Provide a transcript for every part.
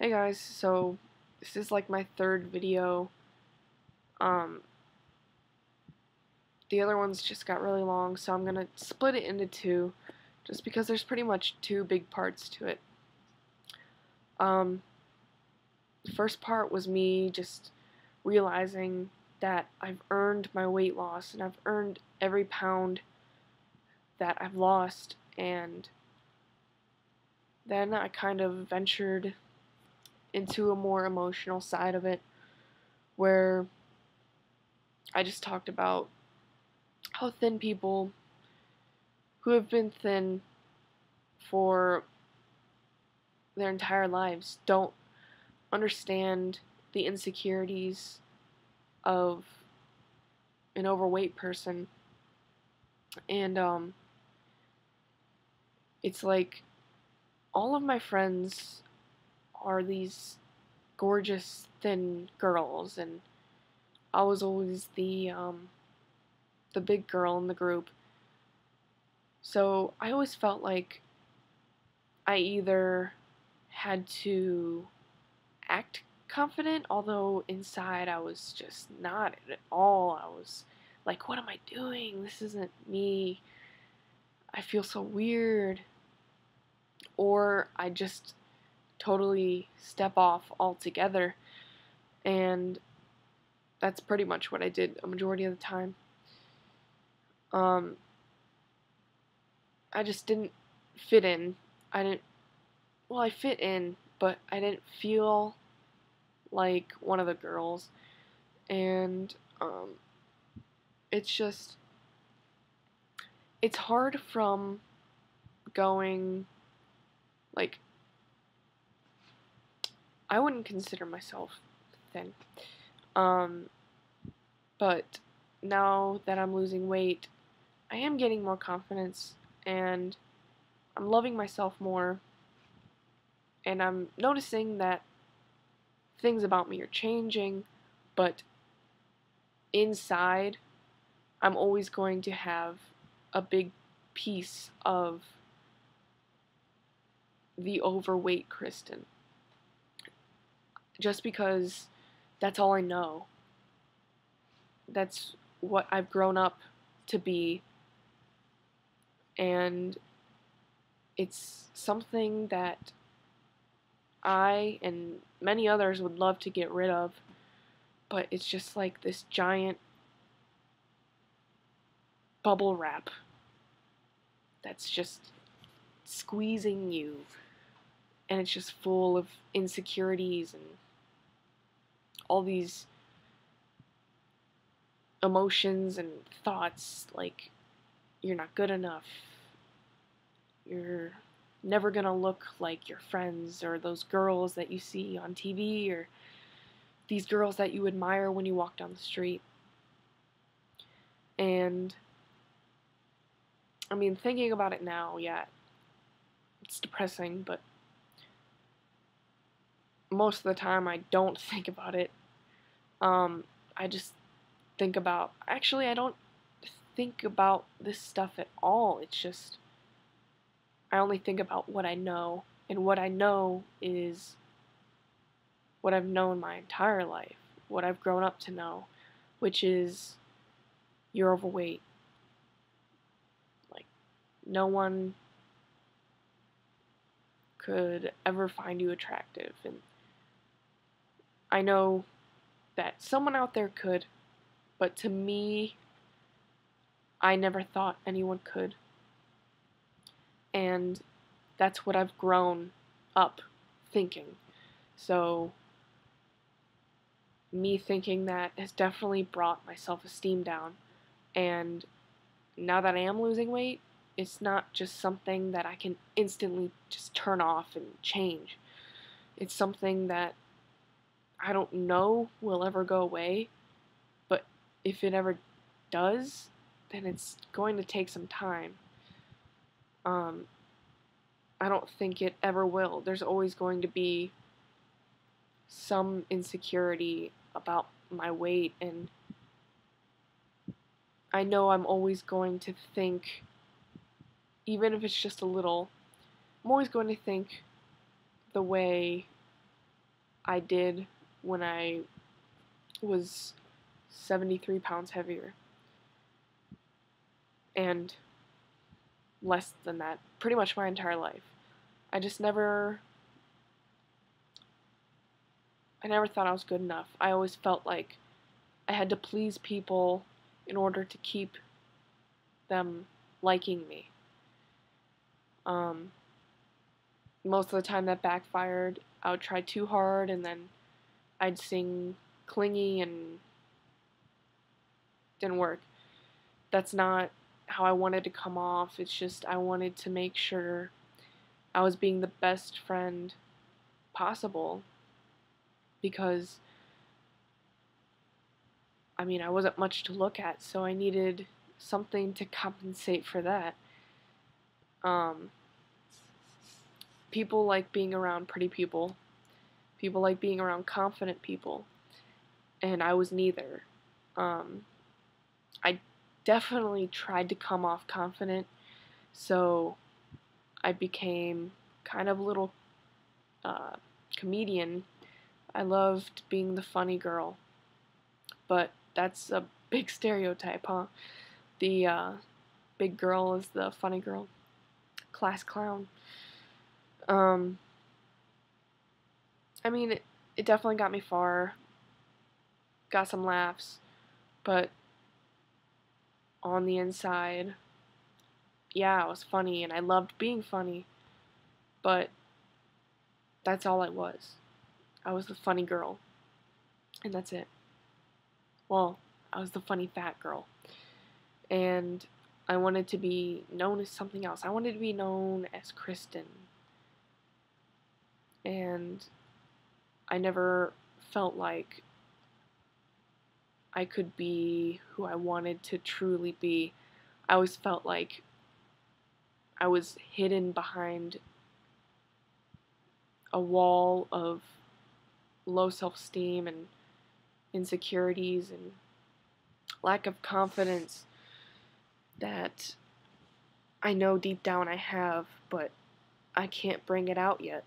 Hey guys, so this is like my third video. Um, the other ones just got really long, so I'm gonna split it into two, just because there's pretty much two big parts to it. Um, the first part was me just realizing that I've earned my weight loss, and I've earned every pound that I've lost, and then I kind of ventured into a more emotional side of it, where I just talked about how thin people who have been thin for their entire lives don't understand the insecurities of an overweight person. And it's like all of my friends are these gorgeous thin girls, and I was always the big girl in the group. So I always felt like I either had to act confident, although inside I was just not at all. I was like, what am I doing? This isn't me. I feel so weird. Or I just totally step off altogether. And that's pretty much what I did a majority of the time. Um, I just didn't fit in. I fit in, but I didn't feel like one of the girls. And it's just, it's hard from going, like, I wouldn't consider myself thin. Um, but now that I'm losing weight, I am getting more confidence, and I'm loving myself more, and I'm noticing that things about me are changing, but inside, I'm always going to have a big piece of the overweight Kristen. Just because that's all I know. That's what I've grown up to be, and it's something that I and many others would love to get rid of, but it's just like this giant bubble wrap that's just squeezing you, and it's just full of insecurities and all these emotions and thoughts like you're not good enough, you're never gonna look like your friends or those girls that you see on TV or these girls that you admire when you walk down the street. And I mean, thinking about it now, yeah, it's depressing, but most of the time I don't think about it. I just think about, actually, I don't think about this stuff at all. It's just, I only think about what I know, and what I know is what I've known my entire life, what I've grown up to know, which is you're overweight. Like, no one could ever find you attractive, and I know that someone out there could, but to me, I never thought anyone could. And that's what I've grown up thinking. So, me thinking that has definitely brought my self-esteem down. And now that I am losing weight, it's not just something that I can instantly just turn off and change. It's something that I don't know will ever go away, but if it ever does, then it's going to take some time. I don't think it ever will. There's always going to be some insecurity about my weight, and I know I'm always going to think, even if it's just a little, I'm always going to think the way I did when I was 73 pounds heavier. And less than that, pretty much my entire life. I just never I never thought I was good enough. I always felt like I had to please people in order to keep them liking me. Um, Most of the time that backfired. I would try too hard and then I'd sing clingy and didn't work. That's not how I wanted to come off. It's just I wanted to make sure I was being the best friend possible because I wasn't much to look at, so I needed something to compensate for that. Um, People like being around pretty people. People like being around confident people, and I was neither. Um, I definitely tried to come off confident, so I became kind of a little uh, comedian. I loved being the funny girl, but that's a big stereotype, huh? The big girl is the funny girl, class clown. Um, it definitely got me far, got some laughs, but on the inside, yeah, I was funny and I loved being funny, but that's all I was. I was the funny girl, and that's it. Well, I was the funny fat girl, and I wanted to be known as something else. I wanted to be known as Kristen, and I never felt like I could be who I wanted to truly be. I always felt like I was hidden behind a wall of low self esteem and insecurities and lack of confidence that I know deep down I have, but I can't bring it out yet.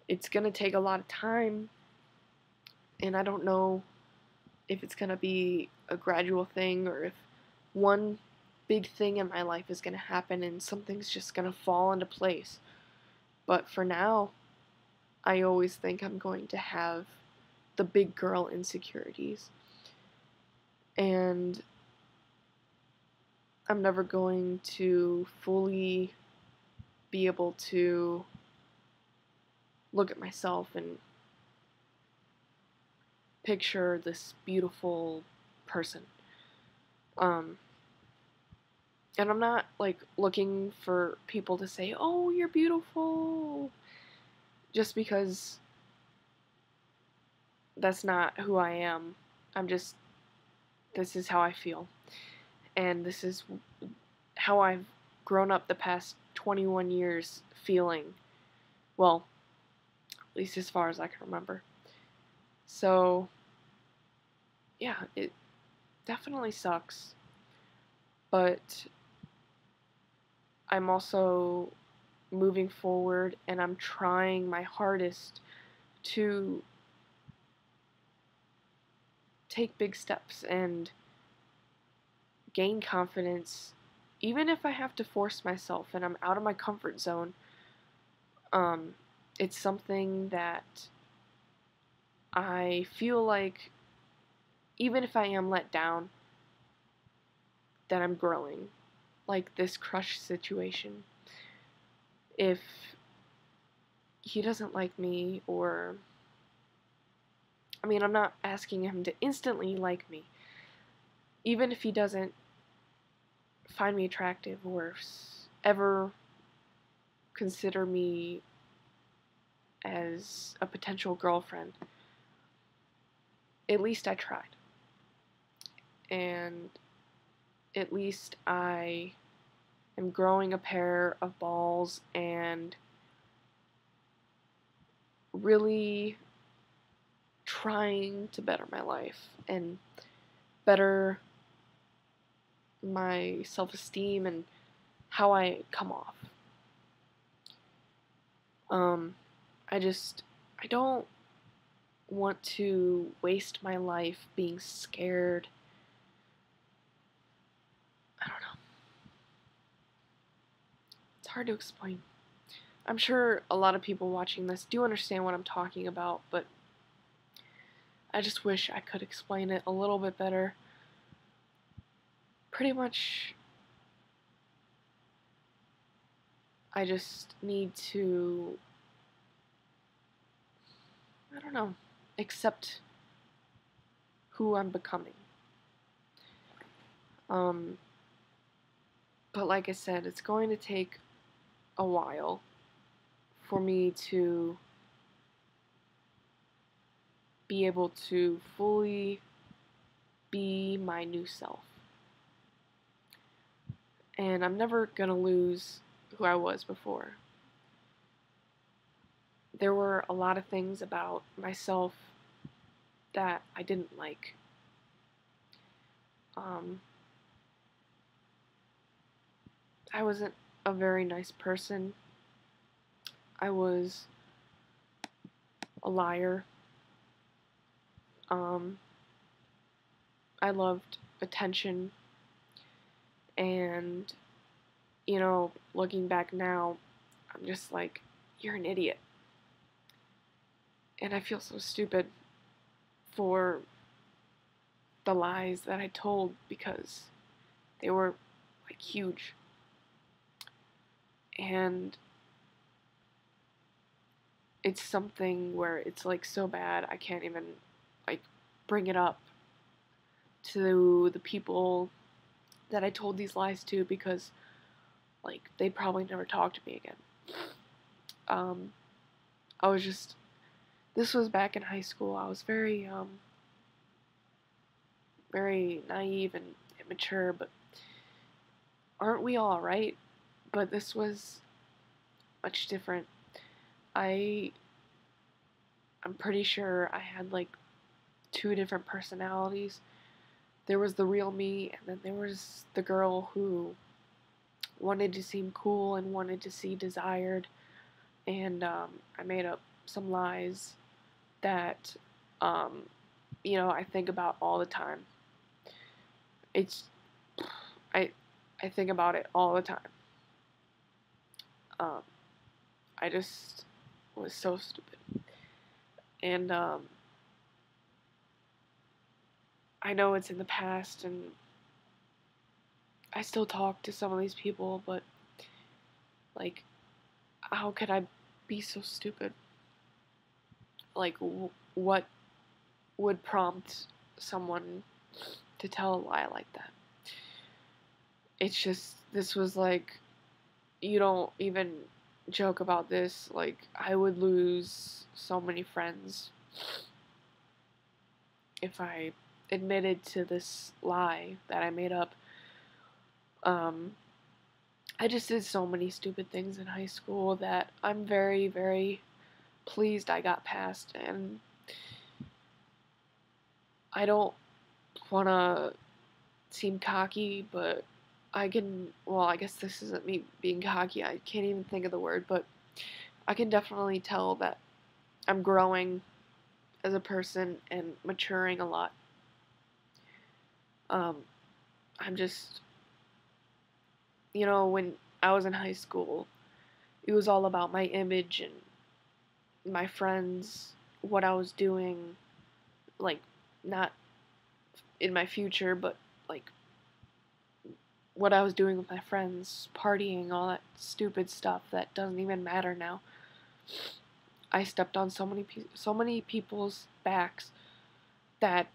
It's gonna take a lot of time, and I don't know if it's gonna be a gradual thing or if one big thing in my life is gonna happen and something's just gonna fall into place. But for now, I always think I'm going to have the big girl insecurities. And I'm never going to fully be able to look at myself and picture this beautiful person. Um, and I'm not like looking for people to say, "Oh, you're beautiful," just because that's not who I am. I'm just, this is how I feel. And this is how I've grown up the past 21 years feeling. Well, at least as far as I can remember. So, yeah, it definitely sucks. But I'm also moving forward and I'm trying my hardest to take big steps and gain confidence, even if I have to force myself and I'm out of my comfort zone. Um, it's something that I feel like, even if I am let down, that I'm growing. Like this crush situation. If he doesn't like me, or I'm not asking him to instantly like me. Even if he doesn't find me attractive or ever consider me as a potential girlfriend, at least I tried. And at least I am growing a pair of balls and really trying to better my life and better my self-esteem and how I come off. Um, I don't want to waste my life being scared. I don't know. It's hard to explain. I'm sure a lot of people watching this do understand what I'm talking about, but I just wish I could explain it a little bit better. Pretty much, I just need to, I don't know, accept who I'm becoming. Um, but like I said, it's going to take a while for me to be able to fully be my new self. And I'm never gonna lose who I was before. There were a lot of things about myself that I didn't like. Um, I wasn't a very nice person. I was a liar. Um, I loved attention, and looking back now, I'm just like, you're an idiot. And I feel so stupid for the lies that I told because they were like huge. And it's something where it's like so bad I can't even like bring it up to the people that I told these lies to because like they probably never talk to me again. Um, I was just this was back in high school. I was very naive and immature, but aren't we all, right? But this was much different. I I'm pretty sure I had like two different personalities. There was the real me, and then there was the girl who wanted to seem cool and wanted to seem desired. And I made up some lies that, um, I think about all the time. It's, I, I think about it all the time. Um, I just was so stupid. And I know it's in the past, and I still talk to some of these people, but like, how could I be so stupid? Like, what would prompt someone to tell a lie like that? It's just, this was like, you don't even joke about this. Like, I would lose so many friends if I admitted to this lie that I made up. Um, I just did so many stupid things in high school that I'm very, very pleased I got past, and I don't want to seem cocky, but I guess this isn't me being cocky, I can't even think of the word, but I can definitely tell that I'm growing as a person and maturing a lot. Um, I'm just, when I was in high school, it was all about my image and my friends, what I was doing, like, not in my future, but like what I was doing with my friends, partying, all that stupid stuff that doesn't even matter now. I stepped on so many people's backs that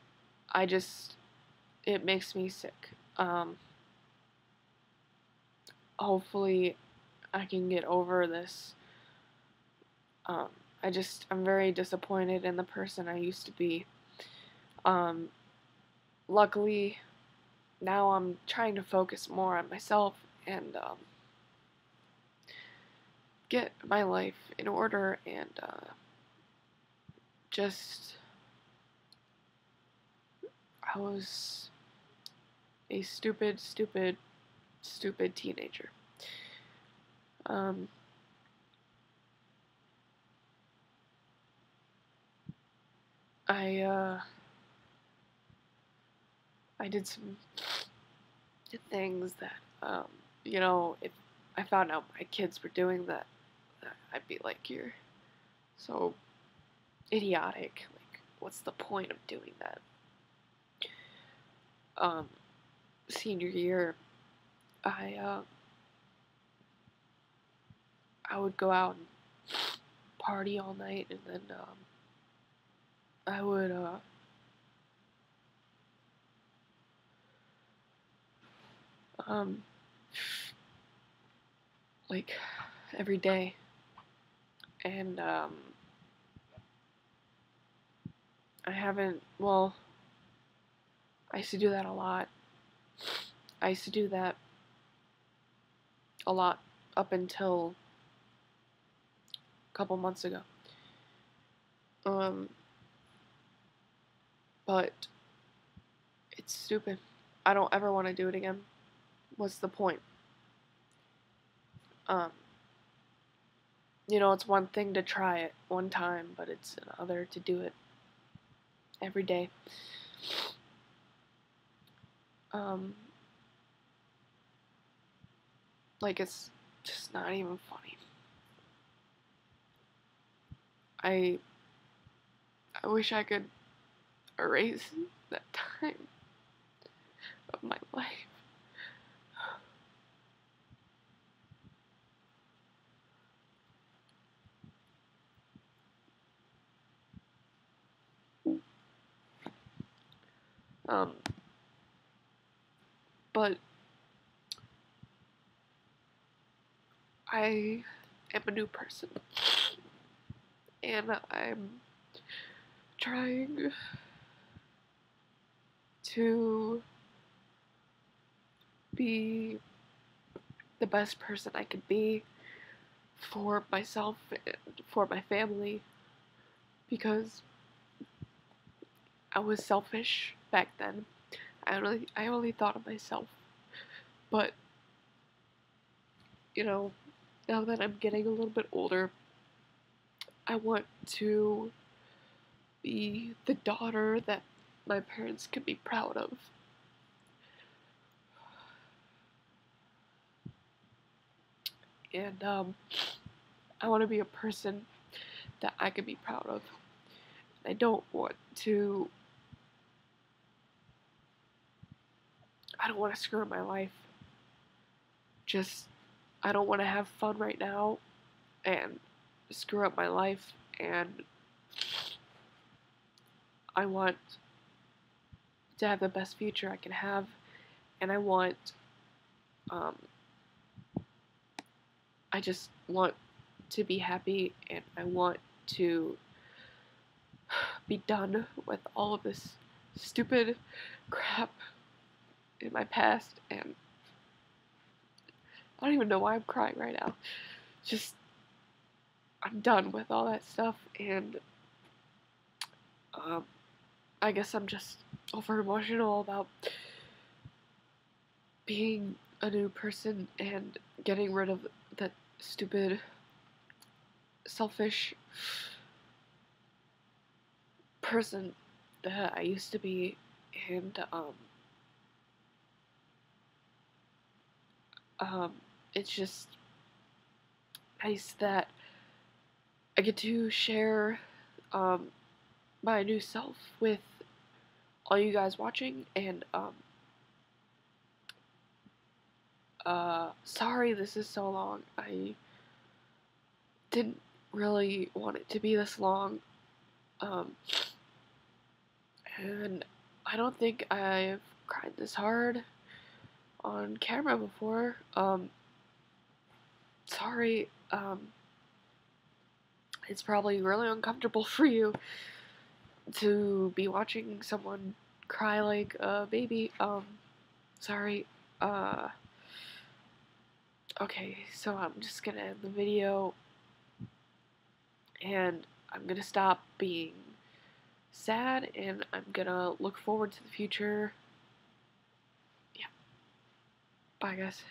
I just it makes me sick. Hopefully I can get over this. Um, I'm very disappointed in the person I used to be. Um, Luckily, now I'm trying to focus more on myself and get my life in order and just I was a stupid, stupid, stupid teenager. Um, I I did some things that if I found out my kids were doing that, I'd be like, you're so idiotic. Like, what's the point of doing that? Um, Senior year, I I would go out and party all night, and then I would um like every day, and I haven't. Well, I used to do that a lot. I used to do that a lot up until a couple months ago. Um, but it's stupid. I don't ever want to do it again. What's the point? Um, it's one thing to try it one time, but it's another to do it every day. Um, like it's just not even funny. I I wish I could erase that time of my life. Um, but I am a new person, and I'm trying to be the best person I can be for myself and for my family, because I was selfish back then. I only thought of myself. But, now that I'm getting a little bit older, I want to be the daughter that my parents can be proud of. And I want to be a person that I can be proud of. I don't want to screw up my life. Just I don't want to have fun right now and screw up my life, and I want to have the best future I can have, and um I just want to be happy, and I want to be done with all of this stupid crap in my past, and I don't even know why I'm crying right now. Just I'm done with all that stuff, and um I guess I'm just over emotional about being a new person and getting rid of that stupid, selfish person that I used to be, and it's just nice that I get to share um, my new self with all you guys watching, and sorry this is so long. I didn't really want it to be this long, um, and I don't think I've cried this hard on camera before. Sorry, it's probably really uncomfortable for you to be watching someone cry like a baby. Sorry. Uh, okay, so I'm just gonna end the video, and I'm gonna stop being sad, and I'm gonna look forward to the future. Yeah. Bye, guys.